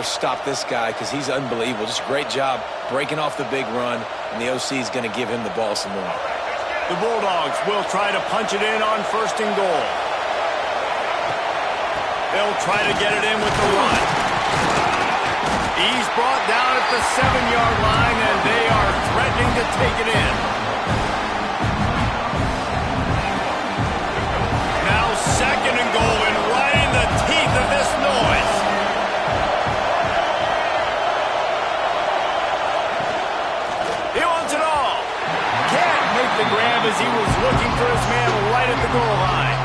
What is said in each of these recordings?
Stop this guy because he's unbelievable. Just a great job breaking off the big run, and the OC is going to give him the ball some more. The Bulldogs will try to punch it in on 1st and goal. They'll try to get it in with the run. He's brought down at the 7-yard line, and they are threatening to take it in. Now 2nd and goal, and right in the teeth of this noise. He wants it all. Can't make the grab as he was looking for his man right at the goal line.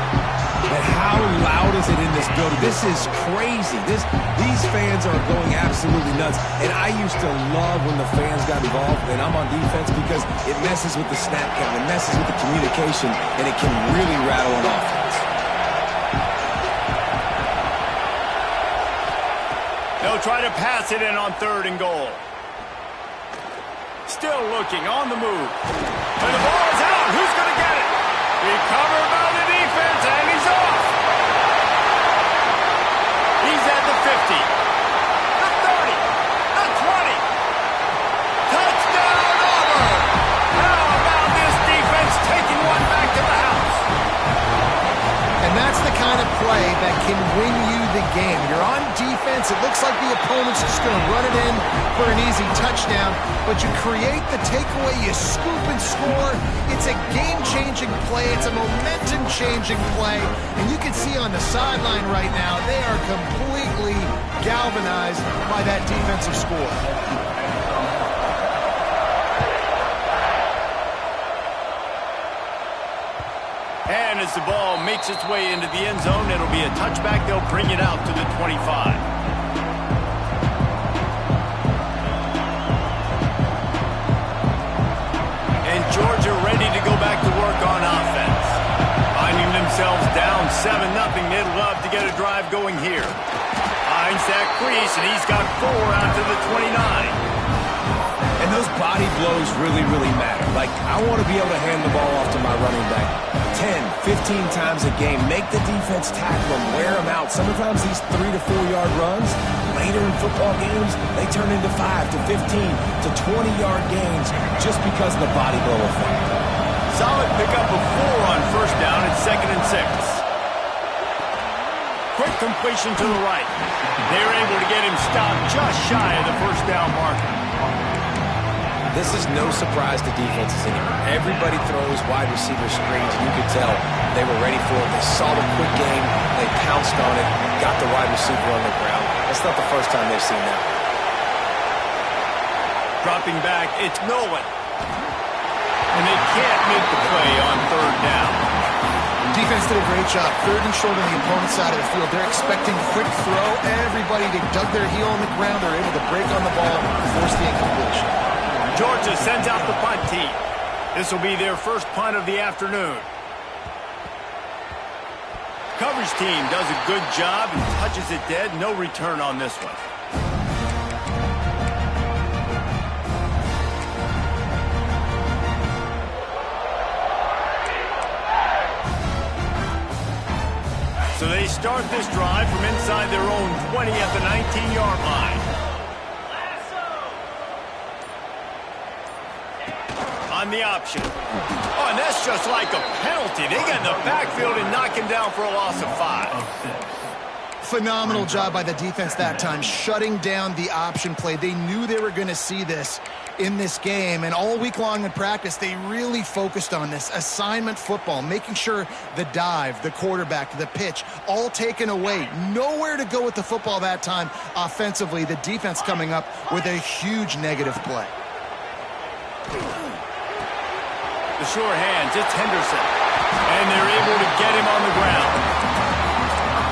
And how loud is it in this building? This is crazy. These fans are going absolutely nuts. And I used to love when the fans got involved, and I'm on defense because it messes with the snap count. It messes with the communication, and it can really rattle an offense. They'll try to pass it in on 3rd and goal. Still looking on the move. And the ball is out. Who's going to get it? Recovered by the defense, and he's off. He's at the 50, the 30, the 20. Touchdown, Auburn! How about this defense taking one back to the house? And that's the kind of play that can win you the game. You're on defense. It looks like the opponent's just going to run it in for an easy touchdown, but you create the takeaway, you scoop and score. It's a game-changing play. It's a momentum-changing play, and you can see on the sideline right now, they are completely galvanized by that defensive score. And as the ball makes its way into the end zone, it'll be a touchback. They'll bring it out to the 25. And Georgia ready to go back to work on offense. Finding themselves down 7-0. They'd love to get a drive going here. Finds that crease, and he's got 4 out to the 29. And those body blows really, really matter. Like, I want to be able to hand the ball off to my running back 10, 15 times a game. Make the defense tackle them, wear them out. Sometimes these 3 to 4 yard runs, later in football games, they turn into 5 to 15 to 20-yard gains just because of the body blow effect. Solid pickup of 4 on 1st down and 2nd and 6. Quick completion to the right. They're able to get him stopped just shy of the 1st down marker. This is no surprise to defenses anymore. Everybody throws wide receiver screens. You could tell they were ready for it. They saw the quick game. They pounced on it, got the wide receiver on the ground. That's not the first time they've seen that. Dropping back, it's Nolan. And they can't make the play on 3rd down. Defense did a great job. 3rd and short on the opponent's side of the field. They're expecting quick throw. Everybody, they dug their heel on the ground. They're able to break on the ball and force the incompletion. Georgia sends out the punt team. This will be their first punt of the afternoon. Coverage team does a good job and touches it dead. No return on this one. So they start this drive from inside their own 20 at the 19-yard line. On the option. Oh, and that's just like a penalty. They get in the backfield and knock him down for a loss of 5. Phenomenal job by the defense that time, shutting down the option play. They knew they were going to see this in this game, and all week long in practice, they really focused on this assignment football, making sure the dive, the quarterback, the pitch, all taken away. Nowhere to go with the football that time offensively. The defense coming up with a huge negative play. The sure hands, it's Henderson. And they're able to get him on the ground.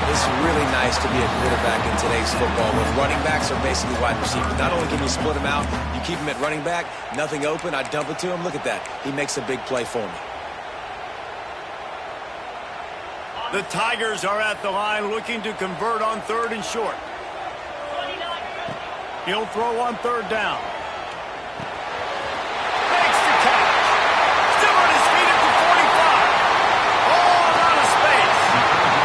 It's really nice to be a quarterback in today's football when running backs are basically wide receivers. Not only can you split them out, you keep them at running back, nothing open, I dump it to him. Look at that. He makes a big play for me. The Tigers are at the line looking to convert on 3rd and short. He'll throw on 3rd down. Makes the catch. Still on his feet at the 45. All out of space.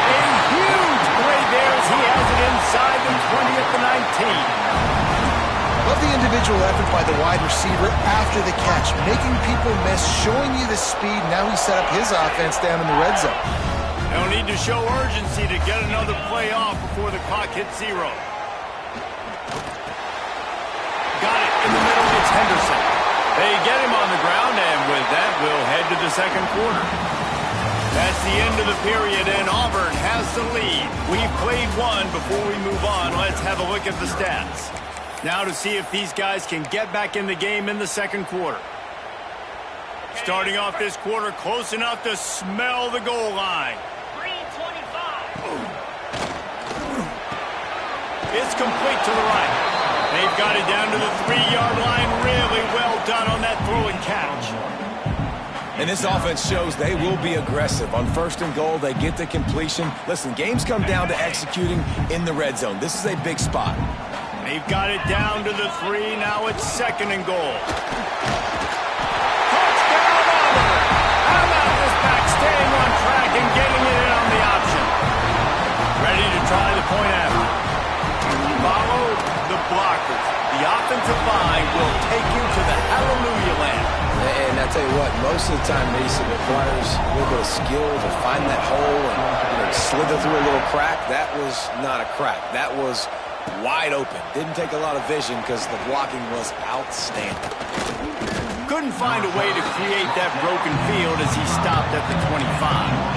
A huge play there as he has it inside the 20 at the Love the individual effort by the wide receiver after the catch, making people miss, showing you the speed. Now he set up his offense down in the red zone. They'll need to show urgency to get another play off before the clock hits 0. Got it in the middle. It's Henderson. They get him on the ground, and with that, we'll head to the second quarter. That's the end of the period, and Auburn has the lead. We've played one. Before we move on, let's have a look at the stats. Now to see if these guys can get back in the game in the second quarter. Starting off this quarter close enough to smell the goal line. 3:25. It's complete to the right. They've got it down to the 3-yard line. Really well done on that throw and catch. And this offense shows they will be aggressive. On 1st and goal, they get the completion. Listen, games come down to executing in the red zone. This is a big spot. They've got it down to the 3. Now it's 2nd and goal. Touchdown, Auburn! How about this back staying on track and getting it in on the option? Ready to try the point after. Follow the blockers. The offensive line will take you to the hallelujah land. And I tell you what, most of the time, Mason, it requires a little bit of skill to find that hole and slither through a little crack. That was not a crack. That was wide open. Didn't take a lot of vision because the blocking was outstanding. Couldn't find a way to create that broken field as he stopped at the 25.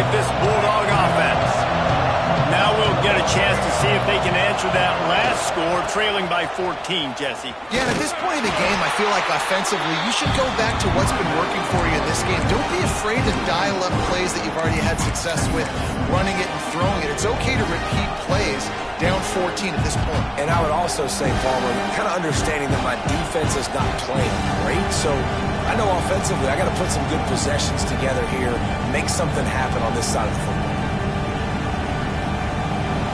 This Bulldog offense. Now we'll get a chance to see if they can answer that last score, trailing by 14, Jesse. Yeah, and at this point in the game, I feel like offensively, you should go back to what's been working for you in this game. Don't be afraid to dial up plays that you've already had success with, running it and throwing it. It's okay to repeat plays down 14 at this point. And I would also say, Palmer, kind of understanding that my defense is not playing great, so I know offensively I got to put some good possessions together here, make something happen on this side of the football.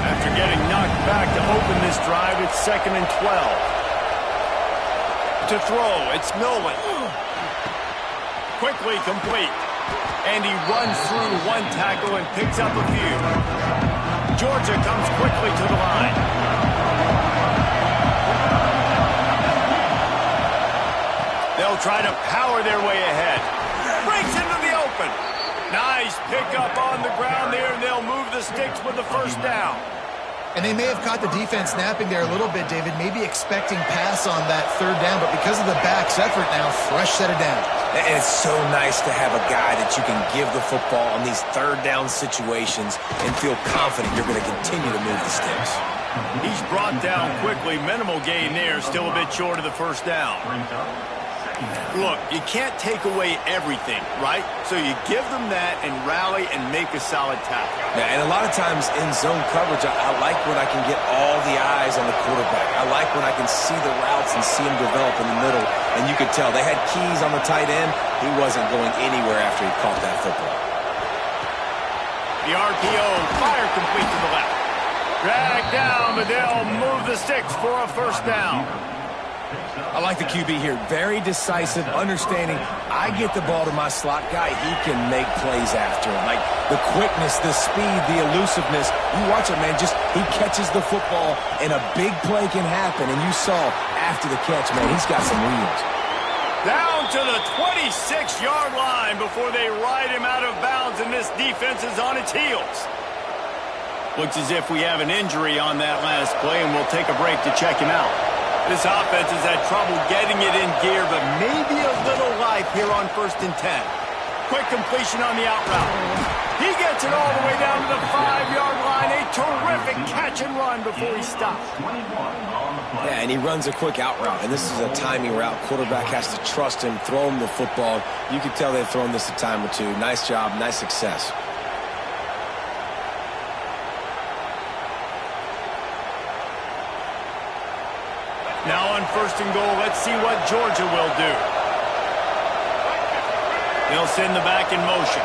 After getting knocked back to open this drive, it's 2nd and 12. To throw, it's Nolan. Quickly complete. And he runs through one tackle and picks up a few. Georgia comes quickly to the line. They'll try to power their way ahead. Breaks into the open. Nice pickup on the ground there, and they'll move the sticks with the 1st down. And they may have caught the defense napping there a little bit, David, maybe expecting pass on that 3rd down, but because of the back's effort now, fresh set of downs. And it's so nice to have a guy that you can give the football on these 3rd down situations and feel confident you're going to continue to move the sticks. He's brought down quickly. Minimal gain there, still a bit short of the 1st down. Look, you can't take away everything, right? So you give them that and rally and make a solid tackle. Yeah, and a lot of times in zone coverage, I like when I can get all the eyes on the quarterback. I like when I can see the routes and see them develop in the middle. And you could tell they had keys on the tight end. He wasn't going anywhere after he caught that football. The RPO, fire complete to the left. Drag down, but they'll move the sticks for a 1st down. I like the QB here. Very decisive, understanding I get the ball to my slot guy. He can make plays after it. Like the quickness, the speed, the elusiveness. You watch it, man. Just he catches the football and a big play can happen. And you saw after the catch, man, he's got some wheels. Down to the 26-yard line before they ride him out of bounds, and this defense is on its heels. Looks as if we have an injury on that last play, and we'll take a break to check him out. This offense has had trouble getting it in gear, but maybe a little life here on 1st and 10. Quick completion on the out route. He gets it all the way down to the 5-yard line. A terrific catch and run before he stops. Yeah, and he runs a quick out route, and this is a timing route. Quarterback has to trust him, throw him the football. You can tell they've thrown this a time or two. Nice job, nice success. Now on 1st and goal, let's see what Georgia will do. They'll send the back in motion.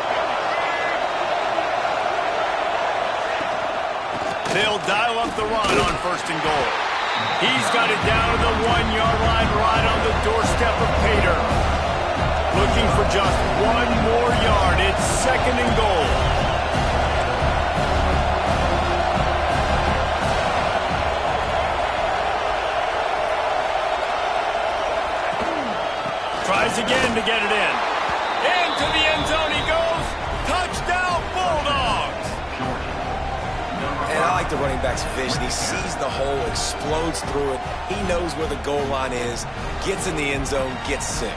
They'll dial up the run on 1st and goal. He's got it down to the 1-yard line right on the doorstep of Pater. Looking for just 1 more yard. It's 2nd and goal. Tries again to get it in. Into the end zone he goes. Touchdown, Bulldogs! And I like the running back's vision. He sees the hole, explodes through it. He knows where the goal line is, gets in the end zone, gets 6.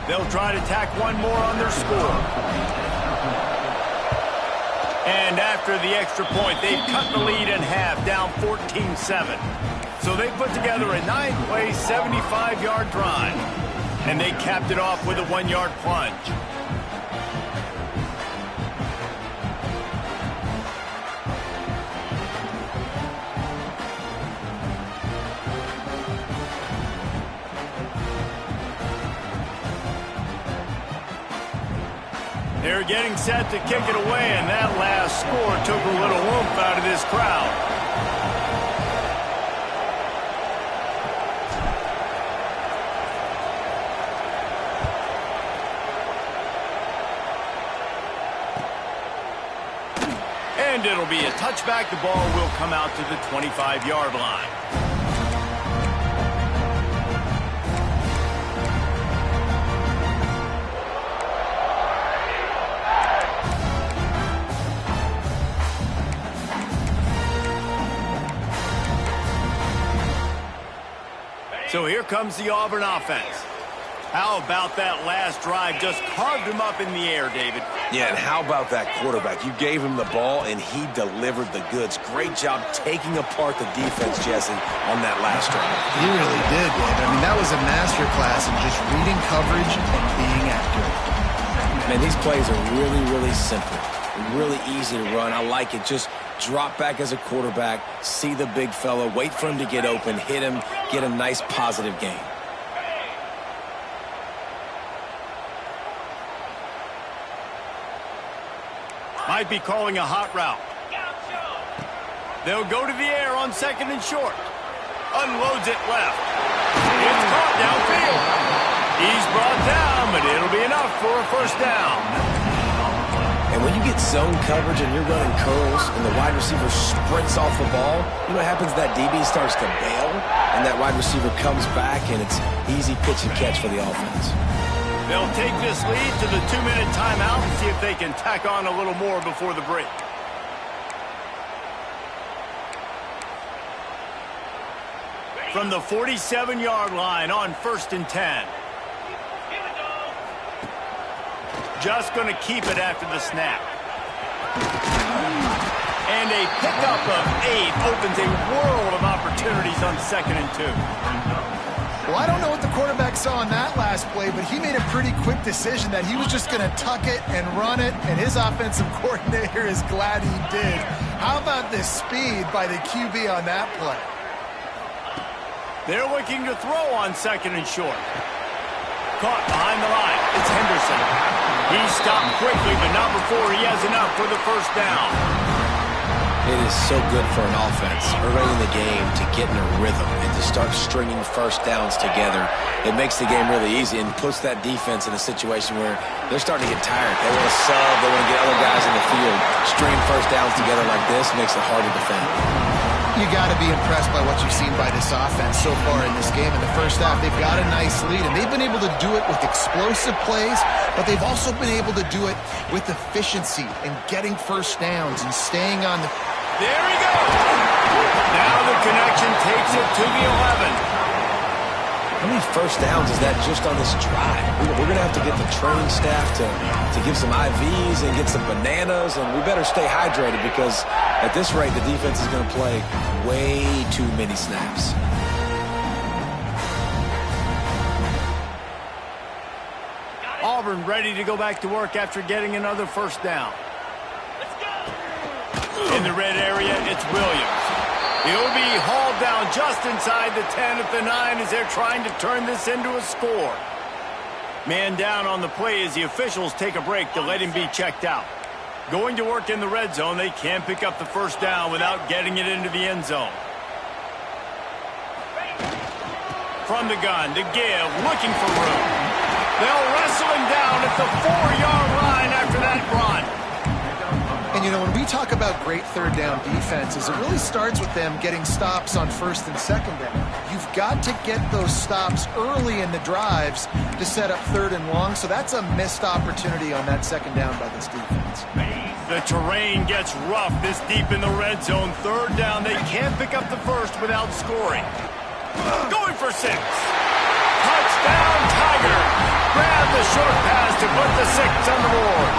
They'll try to tack 1 more on their score. And after the extra point, they've cut the lead in half, down 14-7. So they put together a 9-play, 75-yard drive. And they capped it off with a 1-yard plunge. They're getting set to kick it away, and that last score took a little oomph out of this crowd. And it'll be a touchback. The ball will come out to the 25-yard line. So here comes the Auburn offense. How about that last drive? Just carved him up in the air, David. Yeah, and how about that quarterback? You gave him the ball, and he delivered the goods. Great job taking apart the defense, Jesse, on that last drive. He really did, David. I mean, that was a masterclass in just reading coverage and being accurate. Man, these plays are really, really simple. Really easy to run. I like it. Just drop back as a quarterback, see the big fella, wait for him to get open, hit him, get a nice positive gain. Might be calling a hot route. They'll go to the air on 2nd and short. Unloads it left. It's caught downfield. He's brought down, but it'll be enough for a 1st down. And when you get zone coverage and you're running curls and the wide receiver sprints off the ball, you know what happens? That DB starts to bail, and that wide receiver comes back, and it's easy pitch and catch for the offense. They'll take this lead to the 2-minute timeout and see if they can tack on a little more before the break. From the 47-yard line on 1st and 10. Just going to keep it after the snap. And a pickup of 8 opens a world of opportunities on 2nd and 2. Well, I don't know what the quarterback saw on that last play, but he made a pretty quick decision that he was just going to tuck it and run it, and his offensive coordinator is glad he did. How about the speed by the QB on that play? They're looking to throw on 2nd and short. Caught behind the line. It's Henderson. He stopped quickly, but not before he has enough for the 1st down. It is so good for an offense early in the game to get in a rhythm and to start stringing 1st downs together. It makes the game really easy and puts that defense in a situation where they're starting to get tired. They want to sub. They want to get other guys in the field. Stringing 1st downs together like this makes it hard to defend. You got to be impressed by what you've seen by this offense so far in this game. In the 1st half, they've got a nice lead, and they've been able to do it with explosive plays, but they've also been able to do it with efficiency and getting 1st downs and staying on the... There he goes! Now the connection takes it to the 11. How many 1st downs is that just on this drive? We're going to have to get the training staff to give some IVs and get some bananas, and we better stay hydrated because at this rate, the defense is going to play way too many snaps. Auburn ready to go back to work after getting another 1st down. In the red area, it's Williams. He'll be hauled down just inside the 10 at the 9 as they're trying to turn this into a score. Man down on the play as the officials take a break to let him be checked out. Going to work in the red zone, they can't pick up the first down without getting it into the end zone. From the gun, to give, looking for room. They'll wrestle him down at the 4-yard line after that run. And, you know, when we talk about great third down defenses, it really starts with them getting stops on first and second down. You've got to get those stops early in the drives to set up third and long, so that's a missed opportunity on that second down by this defense. The terrain gets rough this deep in the red zone. Third down, they can't pick up the first without scoring. Going for 6. Touchdown, Tiger. Grab the short pass to put the 6 on the board.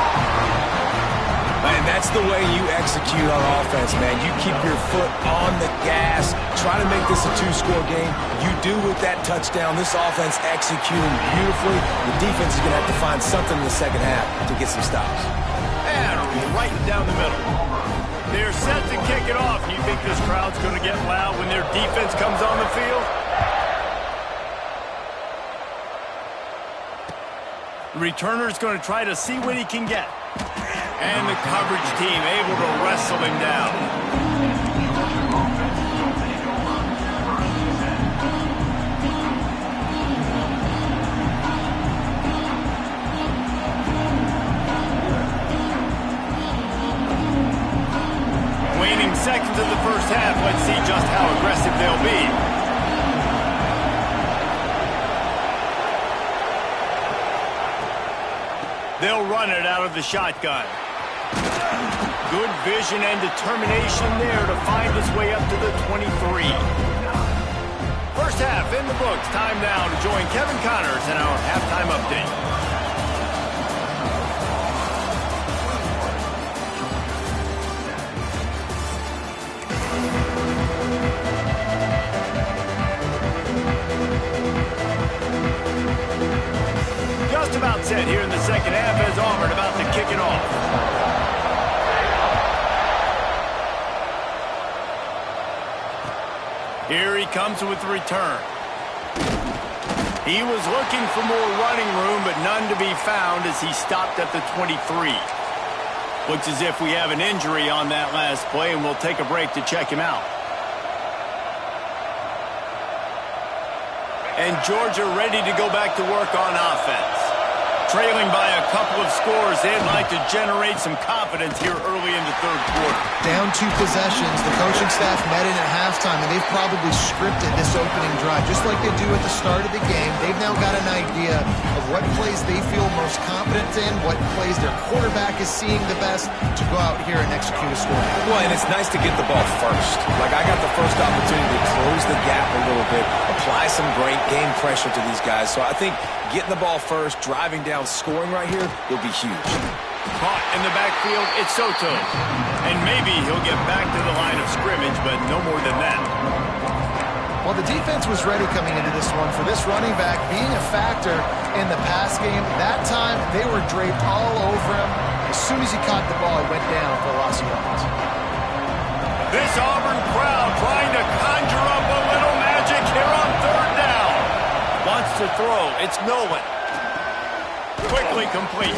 And that's the way you execute on offense, man. You keep your foot on the gas, try to make this a 2-score game. You do with that touchdown. This offense executing beautifully. The defense is going to have to find something in the second half to get some stops. And right down the middle. They're set to kick it off. You think this crowd's going to get loud when their defense comes on the field? The returner's going to try to see what he can get. And the coverage team able to wrestle him down. Waning seconds of the first half. Let's see just how aggressive they'll be. They'll run it out of the shotgun. Good vision and determination there to find his way up to the 23. First half in the books. Time now to join Kevin Connors in our halftime update. Just about set here in the second half as Auburn about to kick it off. Here he comes with the return. He was looking for more running room, but none to be found as he stopped at the 23. Looks as if we have an injury on that last play, and we'll take a break to check him out. And Georgia ready to go back to work on offense. Trailing by a couple of scores, they'd like to generate some confidence here early in the third quarter. Down 2 possessions, the coaching staff met in at halftime, and they've probably scripted this opening drive, just like they do at the start of the game. They've now got an idea of what plays they feel most confident in, what plays their quarterback is seeing the best to go out here and execute a score. Well, and it's nice to get the ball first. Like, I got the first opportunity to close the gap a little bit, apply some great game pressure to these guys. So I think getting the ball first, driving down, scoring right here will be huge. Caught in the backfield, it's Soto. And maybe he'll get back to the line of scrimmage, but no more than that. Well, the defense was ready coming into this one for this running back being a factor in the pass game. That time, they were draped all over him. As soon as he caught the ball, he went down for a loss of yards. This Auburn crowd trying to conjure up a little magic here on third down. Wants to throw. It's Nolan. Quickly complete.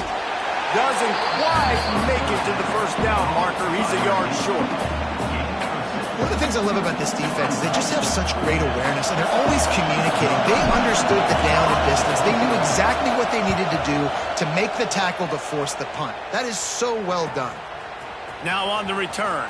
Doesn't quite make it to the first down marker. He's a yard short. One of the things I love about this defense is they just have such great awareness, and they're always communicating. They understood the down and distance. They knew exactly what they needed to do to make the tackle to force the punt. That is so well done. Now on the return.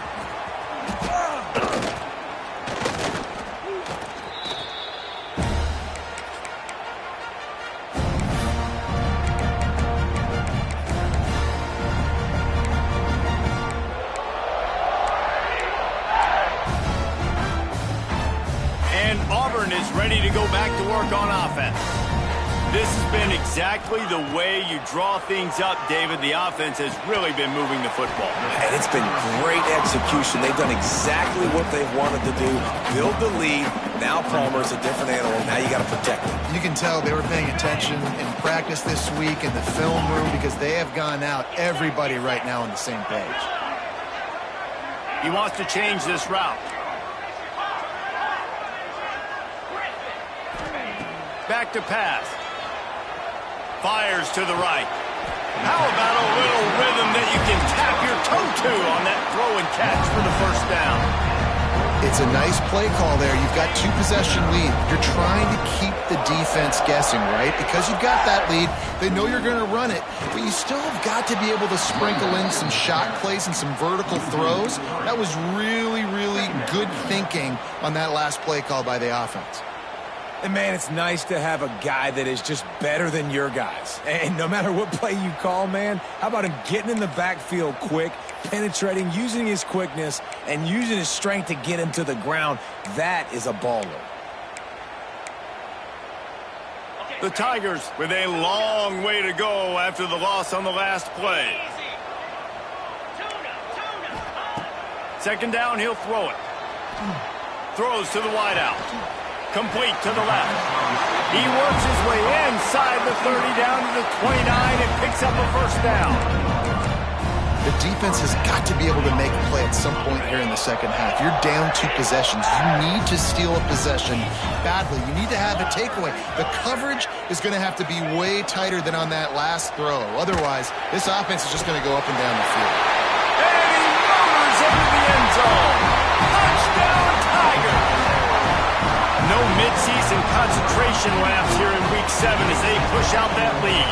Auburn is ready to go back to work on offense. This has been exactly the way you draw things up, David. The offense has really been moving the football. And it's been great execution. They've done exactly what they wanted to do. Build the lead. Now Palmer's a different animal. Now you got to protect him. You can tell they were paying attention in practice this week in the film room because they have gone out, everybody right now on the same page. He wants to change this route. Back to pass. Fires to the right. How about a little rhythm that you can tap your toe to on that throw and catch for the first down? It's a nice play call there. You've got 2-possession lead. You're trying to keep the defense guessing, right? Because you've got that lead, they know you're going to run it, but you still have got to be able to sprinkle in some shot plays and some vertical throws. That was really, really good thinking on that last play call by the offense. And, man, it's nice to have a guy that is just better than your guys. And no matter what play you call, man, how about him getting in the backfield quick, penetrating, using his quickness, and using his strength to get him to the ground? That is a baller. The Tigers with a long way to go after the loss on the last play. Second down, he'll throw it. Throws to the wideout. Complete to the left. He works his way inside the 30 down to the 29 and picks up a first down. The defense has got to be able to make a play at some point here in the second half. You're down 2 possessions. You need to steal a possession badly. You need to have a takeaway. The coverage is going to have to be way tighter than on that last throw. Otherwise, this offense is just going to go up and down the field. And he motors into the end zone. Touchdown, Tigers! No midseason concentration laps here in Week 7 as they push out that lead.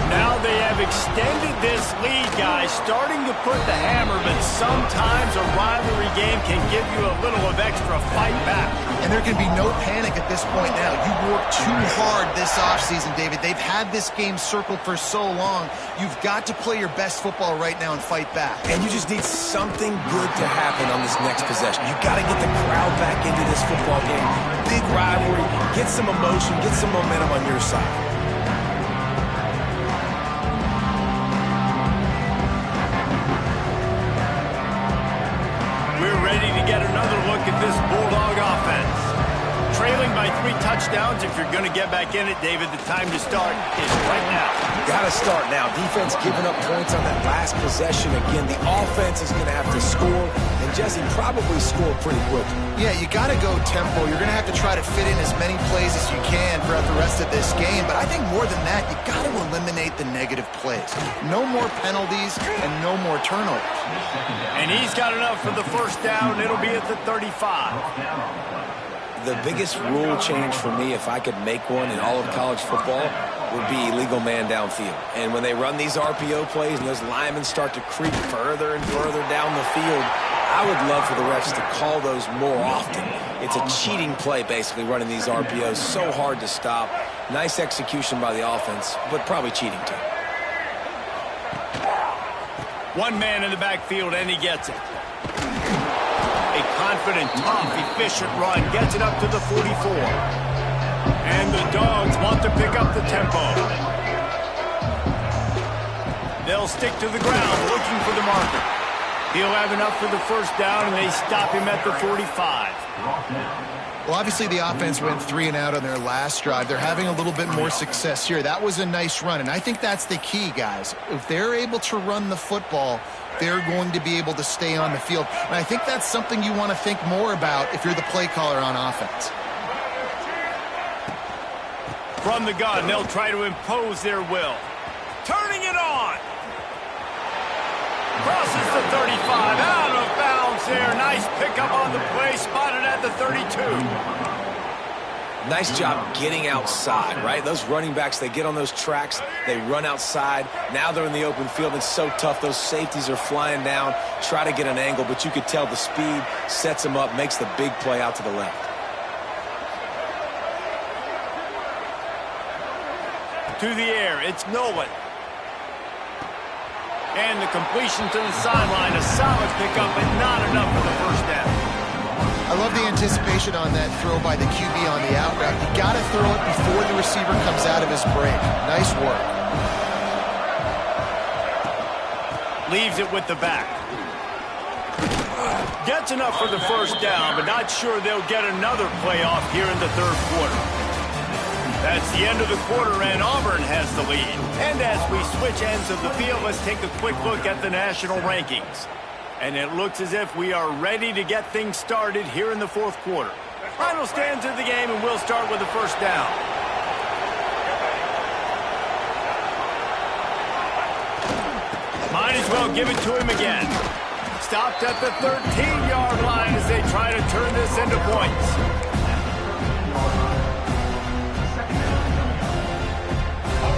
Now they have extended this lead, guys, starting to put the hammer, but sometimes a rivalry game can give you a little of extra fight back. And there can be no panic at this point now. You worked too hard this offseason, David. They've had this game circled for so long. You've got to play your best football right now and fight back. And you just need something good to happen on this next possession. You got to get the crowd back into this football game. Big rivalry. Get some emotion. Get some momentum on your side. We're ready to get another look at this Bulldog offense. Trailing by 3 touchdowns. If you're going to get back in it, David, the time to start is right now. Got to start now. Defense giving up points on that last possession. Again, the offense is going to have to score, and Jesse probably score pretty quickly. Yeah, you got to go tempo. You're going to have to try to fit in as many plays as you can throughout the rest of this game. But I think more than that, you got to eliminate the negative plays. No more penalties and no more turnovers. And he's got enough for the first down. It'll be at the 35. The biggest rule change for me, if I could make one in all of college football, would be illegal man downfield. And when they run these RPO plays and those linemen start to creep further and further down the field, I would love for the refs to call those more often. It's a cheating play, basically, running these RPOs. So hard to stop. Nice execution by the offense, but probably cheating too. One man in the backfield, and he gets it. A confident, tough, efficient run gets it up to the 44. And the Dogs want to pick up the tempo. They'll stick to the ground looking for the marker. He'll have enough for the first down, and they stop him at the 45. Well, obviously the offense went 3 and out on their last drive. They're having a little bit more success here. That was a nice run, and I think that's the key, guys. If they're able to run the football, they're going to be able to stay on the field. And I think that's something you want to think more about if you're the play caller on offense. From the gun, they'll try to impose their will. Turning it on. Crosses the 35, out of bounds there. Nice pickup on the play, spotted at the 32. Nice job getting outside, right? Those running backs, they get on those tracks, they run outside. Now they're in the open field. It's so tough. Those safeties are flying down, try to get an angle, but you could tell the speed sets them up, makes the big play out to the left. To the air, it's Nolan. And the completion to the sideline, a solid pickup, but not enough for the first down. I love the anticipation on that throw by the QB on the out route. You got to throw it before the receiver comes out of his break. Nice work. Leaves it with the back. Gets enough for the first down, but not sure they'll get another playoff here in the third quarter. That's the end of the quarter, and Auburn has the lead. And as we switch ends of the field, let's take a quick look at the national rankings. And it looks as if we are ready to get things started here in the fourth quarter. Final stanza of the game, and we'll start with the first down. as well give it to him again. Stopped at the 13-yard line as they try to turn this into points.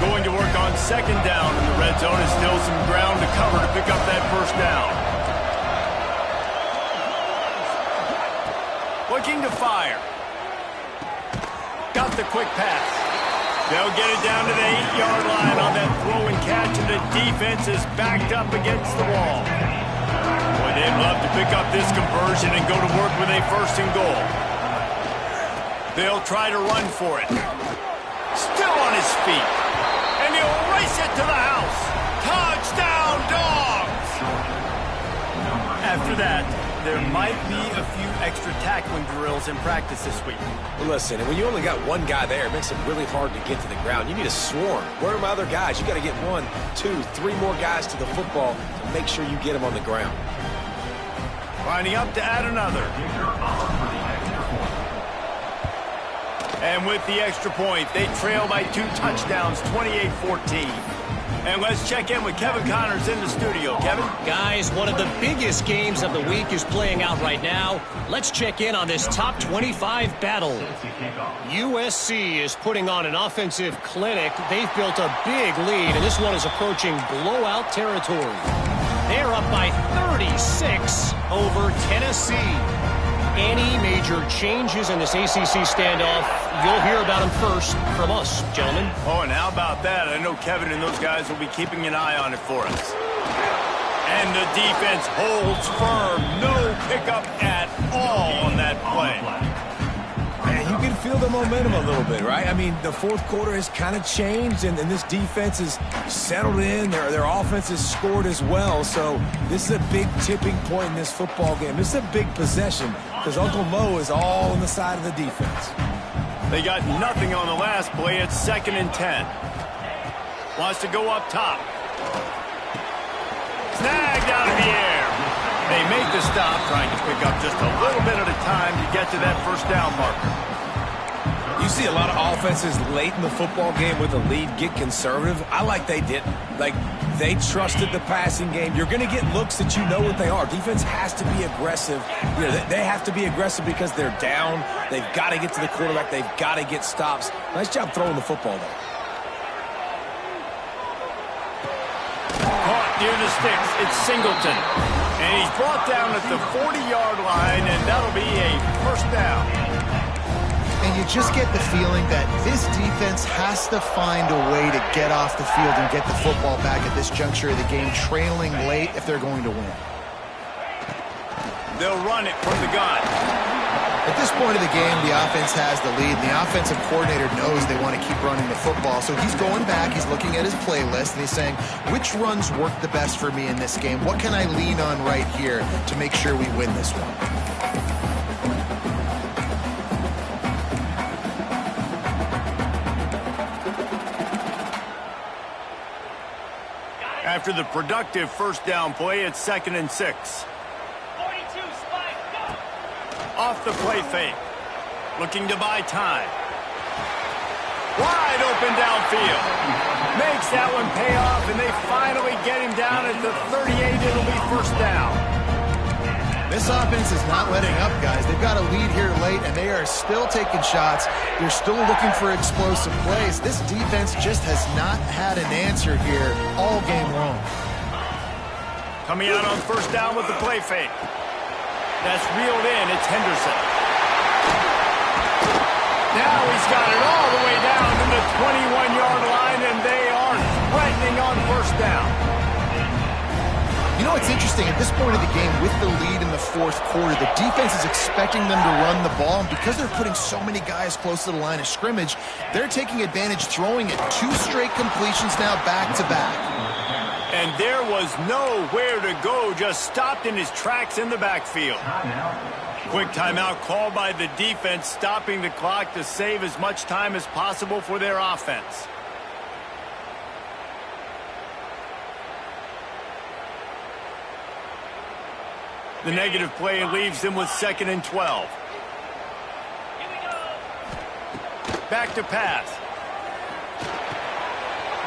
Going to work on second down in the red zone. Is still some ground to cover to pick up that first down. Looking to fire. Got the quick pass. They'll get it down to the 8-yard line on that throw and catch, and the defense is backed up against the wall. Boy, they'd love to pick up this conversion and go to work with a first and goal. They'll try to run for it. Still on his feet. And he'll race it to the house. Touchdown, Dogs! After that, there might be a few extra tackling drills in practice this week. Well, listen, when you only got one guy there, it makes it really hard to get to the ground. You need a swarm. Where are my other guys? You got to get 1, 2, 3 more guys to the football to make sure you get them on the ground. Lining up to add another. And with the extra point, they trail by 2 touchdowns, 28-14. And let's check in with Kevin Connors in the studio. Kevin? Guys, one of the biggest games of the week is playing out right now. Let's check in on this top 25 battle. USC is putting on an offensive clinic. They've built a big lead, and this one is approaching blowout territory. They're up by 36 over Tennessee. Any major changes in this ACC standoff, you'll hear about them first from us, gentlemen. Oh, and how about that? I know Kevin and those guys will be keeping an eye on it for us. And the defense holds firm. No pickup at all on that play. Man, you can feel the momentum a little bit, right? I mean, the fourth quarter has kind of changed, and this defense is settled in. Their offense has scored as well, so this is a big tipping point in this football game. This is a big possession because Uncle Mo is all on the side of the defense. They got nothing on the last play. It's 2nd and 10. Wants to go up top. Snagged out of the air. They make the stop, trying to pick up just a little bit at a time to get to that first down marker. You see a lot of offenses late in the football game with a lead get conservative. I like they didn't. Like, they trusted the passing game. You're going to get looks that you know what they are. Defense has to be aggressive. You know, they have to be aggressive because they're down. They've got to get to the quarterback. They've got to get stops. Nice job throwing the football, though. Caught near the sticks. It's Singleton. And he's brought down at the 40-yard line, and that'll be a first down. And you just get the feeling that this defense has to find a way to get off the field and get the football back at this juncture of the game, trailing late if they're going to win. They'll run it from the gun. At this point of the game, the offense has the lead, and the offensive coordinator knows they want to keep running the football. So he's going back, he's looking at his playlist, and he's saying, which runs work the best for me in this game? What can I lean on right here to make sure we win this one? After the productive first down play, it's 2nd and 6. 42, spike, go! Off the play fake. Looking to buy time. Wide open downfield. Makes that one pay off, and they finally get him down at the 38. It'll be first down. This offense is not letting up, guys. They've got a lead here late, and they are still taking shots. They're still looking for explosive plays. This defense just has not had an answer here all game long. Coming out on first down with the play fake. That's reeled in. It's Henderson. Now he's got it all the way down to the 21-yard line, and they are threatening on first down. You know what's interesting? At this point of the game, with the lead in the fourth quarter, the defense is expecting them to run the ball, and because they're putting so many guys close to the line of scrimmage, they're taking advantage, throwing it 2 straight completions now back-to-back. And there was nowhere to go, just stopped in his tracks in the backfield. Quick timeout called by the defense, stopping the clock to save as much time as possible for their offense. The negative play leaves them with 2nd and 12. Here we go! Back to pass.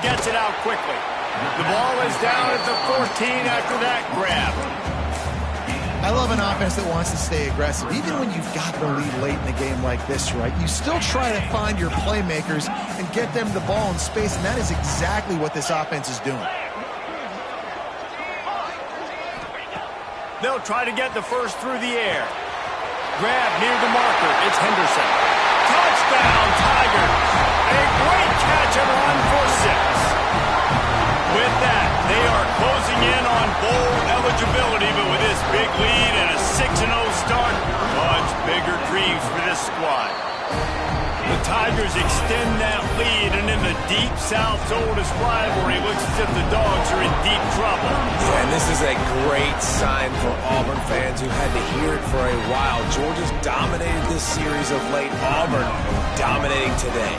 Gets it out quickly. The ball is down at the 14 after that grab. I love an offense that wants to stay aggressive. Even when you've got the lead late in a game like this, right, you still try to find your playmakers and get them the ball in space, and that is exactly what this offense is doing. They'll try to get the first through the air. Grab near the marker. It's Henderson. Touchdown, Tigers. A great catch and run for 6. With that, they are closing in on bowl eligibility, but with this big lead and a 6-0 start, much bigger dreams for this squad. The Tigers extend that lead, and in the Deep South's oldest rivalry, it looks as if the Dogs are in deep trouble. Yeah, and this is a great sign for Auburn fans who had to hear it for a while. Georgia's dominated this series of late. Auburn dominating today.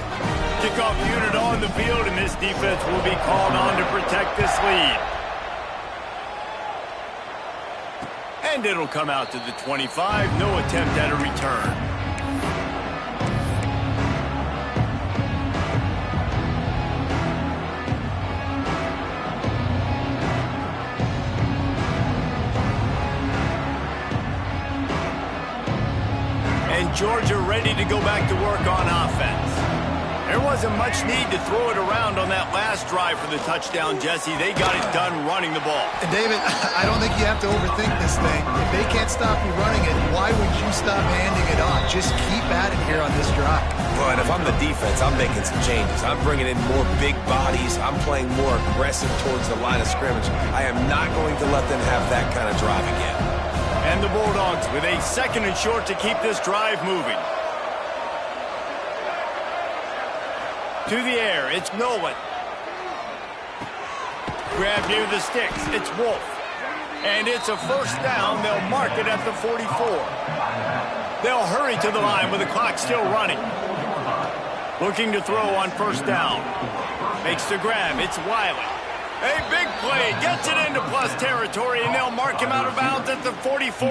Kickoff unit on the field, and this defense will be called on to protect this lead. And it'll come out to the 25. No attempt at a return. And Georgia ready to go back to work on offense. There wasn't much need to throw it around on that last drive for the touchdown, Jesse. They got it done running the ball. And David, I don't think you have to overthink this thing. If they can't stop you running it, why would you stop handing it off? Just keep at it here on this drive. Well, and if I'm the defense, I'm making some changes. I'm bringing in more big bodies. I'm playing more aggressive towards the line of scrimmage. I am not going to let them have that kind of drive again. And the Bulldogs with a 2nd and short to keep this drive moving. To the air, it's Nolan. Grab near the sticks, it's Wolf. And it's a first down. They'll mark it at the 44. They'll hurry to the line with the clock still running. Looking to throw on first down. Makes the grab, it's Wiley. A big play, gets it into plus territory, and they'll mark him out of bounds at the 44.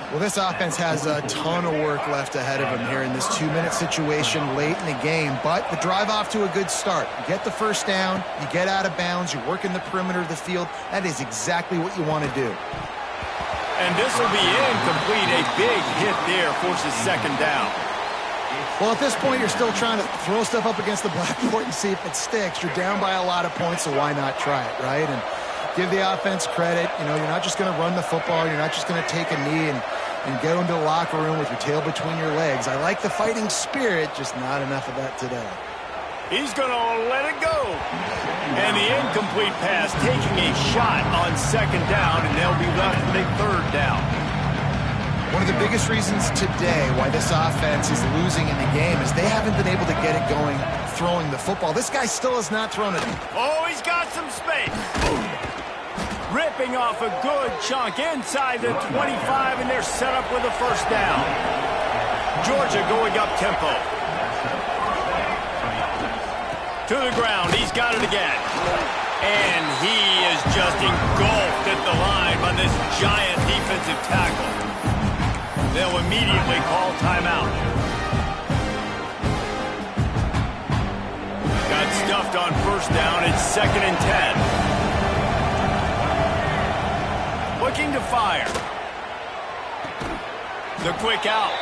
Well, this offense has a ton of work left ahead of them here in this 2-minute situation late in the game, but the drive off to a good start. You get the first down, you get out of bounds, you work in the perimeter of the field. That is exactly what you want to do. And this will be incomplete. A big hit there forces 2nd down. Well, at this point, you're still trying to throw stuff up against the blackboard and see if it sticks. You're down by a lot of points, so why not try it, right? And give the offense credit. You know, you're not just going to run the football. You're not just going to take a knee and go into the locker room with your tail between your legs. I like the fighting spirit, just not enough of that today. He's going to let it go. And the incomplete pass taking a shot on 2nd down, and they'll be left with a 3rd down. One of the biggest reasons today why this offense is losing in the game is they haven't been able to get it going throwing the football. This guy still has not thrown it. Oh, he's got some space. Ripping off a good chunk inside the 25, and they're set up with a first down. Georgia going up tempo. To the ground, he's got it again. And he is just engulfed at the line by this giant defensive tackle. They'll immediately call timeout. Got stuffed on first down. It's 2nd and 10. Looking to fire. The quick out.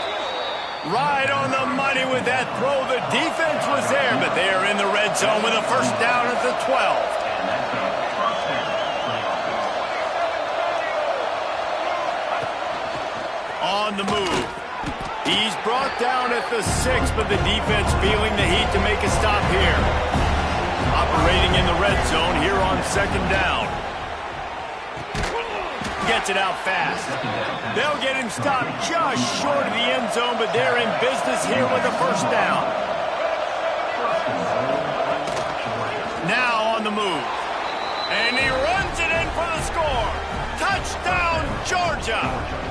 Right on the money with that throw. The defense was there, but they are in the red zone with a first down at the 12. On the move. He's brought down at the 6, but the defense feeling the heat to make a stop here. Operating in the red zone here on 2nd down. Gets it out fast. They'll get him stopped just short of the end zone, but they're in business here with a first down. Now on the move. And he runs it in for the score. Touchdown, Georgia.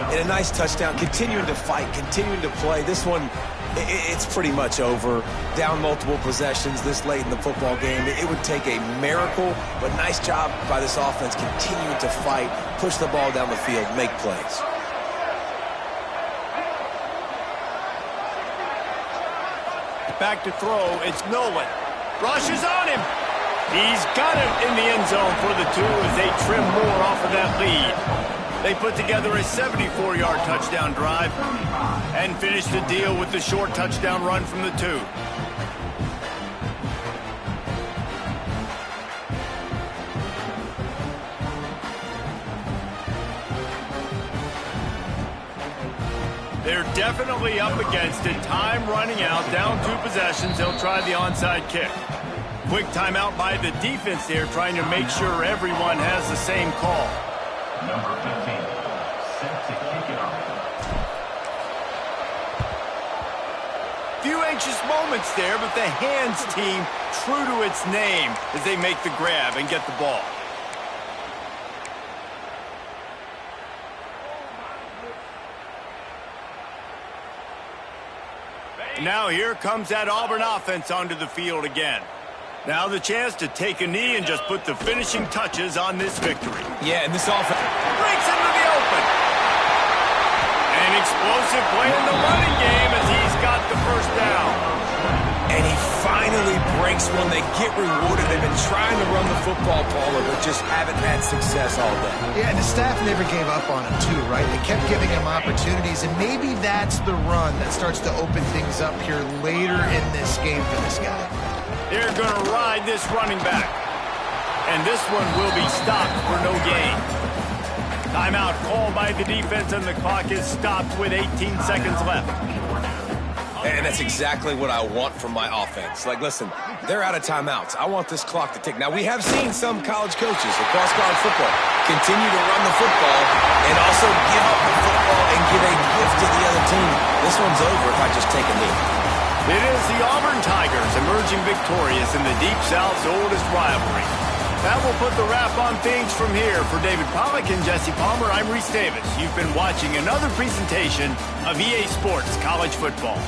And a nice touchdown, continuing to fight, continuing to play. This one, it's pretty much over. Down multiple possessions this late in the football game. It would take a miracle, but nice job by this offense continuing to fight, push the ball down the field, make plays. Back to throw, it's Nolan. Rushes on him. He's got it in the end zone for the 2 as they trim more off of that lead. They put together a 74-yard touchdown drive and finish the deal with the short touchdown run from the 2. They're definitely up against it. Time running out, down 2 possessions. They'll try the onside kick. Quick timeout by the defense there, trying to make sure everyone has the same call. Number 15, set to kick it off. Few anxious moments there, but the hands team true to its name as they make the grab and get the ball. Now here comes that Auburn offense onto the field again. Now the chance to take a knee and just put the finishing touches on this victory. Yeah, and this offense Breaks into the open. An explosive play in the running game as he's got the first down. and he finally breaks one. They get rewarded. They've been trying to run the football, Paula, but just haven't had success all day. Yeah, and the staff never gave up on him, too, right? They kept giving him opportunities, and maybe that's the run that starts to open things up here later in this game for this guy. They're going to ride this running back. And this one will be stopped for no gain. Timeout called by the defense, and the clock is stopped with 18 seconds left. And that's exactly what I want from my offense. Like, listen, they're out of timeouts. I want this clock to tick. Now, we have seen some college coaches across college football continue to run the football and also give up the football and give a gift to the other team. This one's over if I just take a knee. It is the Auburn Tigers emerging victorious in the Deep South's oldest rivalry. That will put the wrap on things from here. For David Pollack and Jesse Palmer, I'm Reese Davis. You've been watching another presentation of EA Sports College Football.